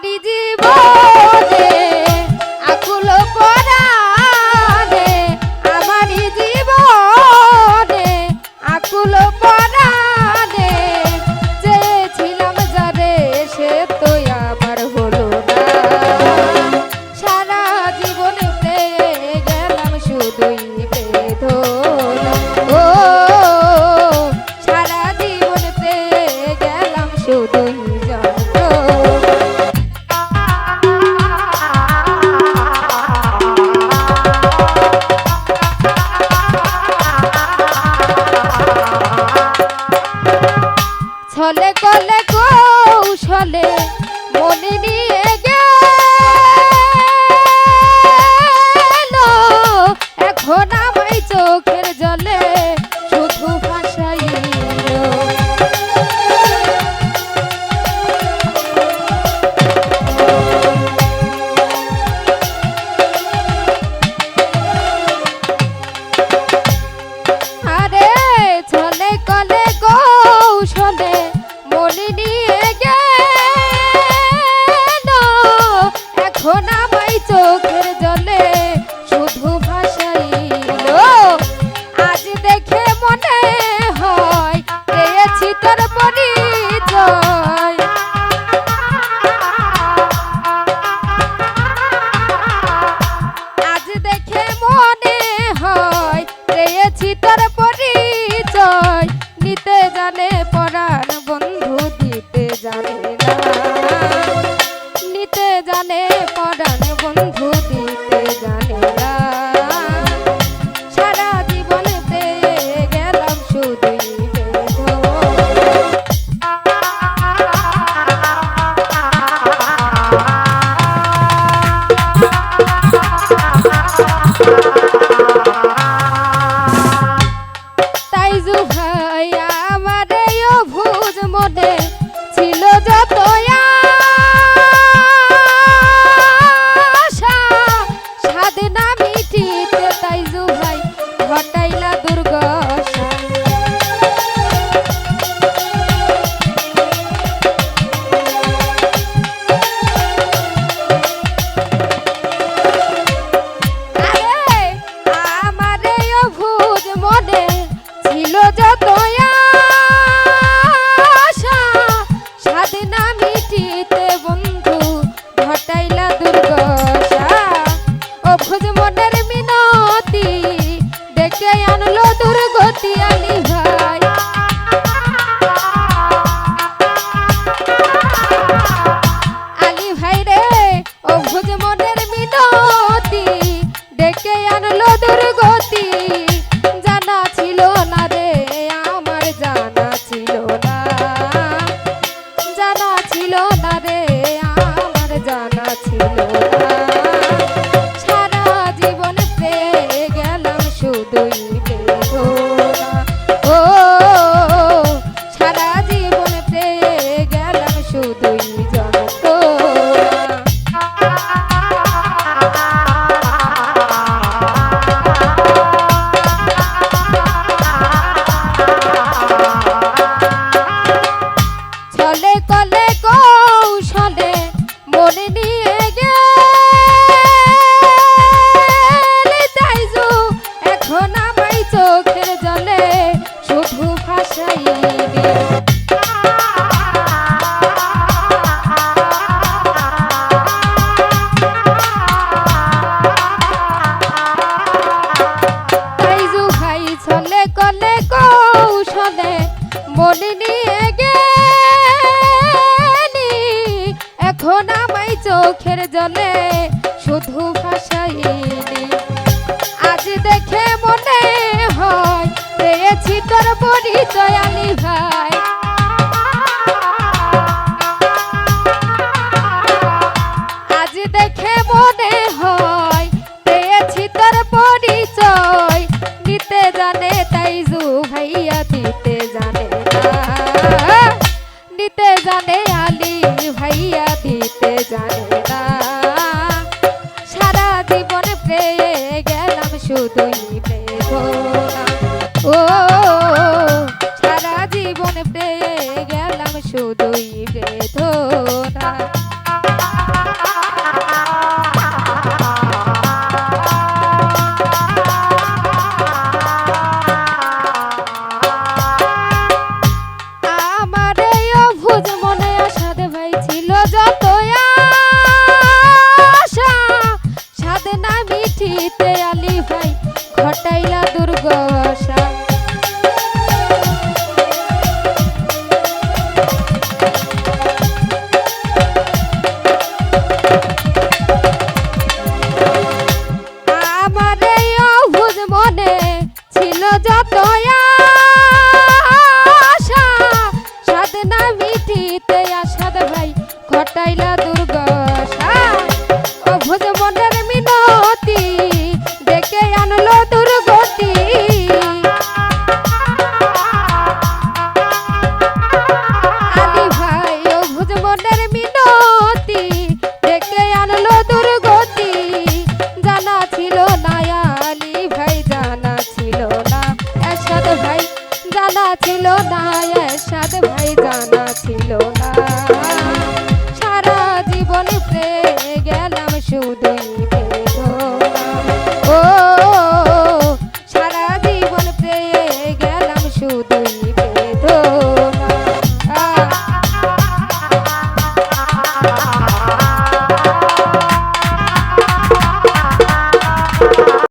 আমারই জীবনে আকুল পরাণে, আমারই জীবনে আকুল পরাণে, চেয়েছিলাম যারে সে তো আমার হলো না। সারা জীবন পেয়ে গেলাম শুধুই বেদনা। ও সারা জীবন পেয়ে গেলাম শুধুই ছলে কলে কৌশলে মনে নিয়ে গেল, এখন আমায় চোখের জলে শুধু ভাসাইল। আরে ছলে কলে কৌশলে মনে নিয়ে গেল, এখন আমায় চোখের জলে শুধু ভাসাইল। আজ দেখে মনে হয় পেয়েছি তোর পরিচয়, আজ দেখে মনে হয় পেয়েছি তোর পরিচয়। নিতে জানে পরাণ বন্ধু দিতে জানে না, নিতে জানে পরাণ বন্ধু দিতে জানে না। সারা জীবন পেয়ে গেলাম শুধুই তাই জুহাই আমার অভুজ মনে ছিল যত আশা, সাধনা মিটিতে তাই জুহাই ঘটাইলা দুর্দশা। আরে আমার অভুজ মনে ছিল যত আশা, সাধনা মিটিতে বন্ধু ঘটাইলা দুর্দশা। অভুজ মনের মিনতি ডেকে আনলো দুর্গতি আলী ভাই। আলী ভাই রে অভুজ মনের মিনতি ডেকে আনলো দুর্গতি। জানা ছিল না রে আমার, জানা ছিল না, জানা ছিল না রে আমার, জানা ছিল না। সারা জীবন পেয়ে গেলাম শুধুই বেদনা। ও সারা জীবন পেয়ে গেলাম শুধুই ছলে কলে কৌশলে মনে নিয়ে গেলে তাইজু, এখন আমায় চোখের জলে শুধু ভাসাইলি। তাইজু ভাই ছলে কলে কৌশলে মনে নিয়ে গেলি, এখন আমায় চোখের জলে শুধু ভাসাইলি। আজ দেখে মনে হয় পেয়েছি তোর পরিচয় আলী ভাই। আজ দেখে মনে হয় পেয়েছি তোর পরিচয়। নিতে জানে তাইজু ভাইয়া দিতে জানে না, নিতে জানে আলী ভাইয়া দিতে জানে না। সারা জীবন পেয়ে গেলাম শুধুই বেদনা। ও সারা জীবন পেয়ে জানা ছিল না এরশাদ ভাই জানা ছিল না সারা জীবন প্রেমে গেলাম শুধুই বেদনা ও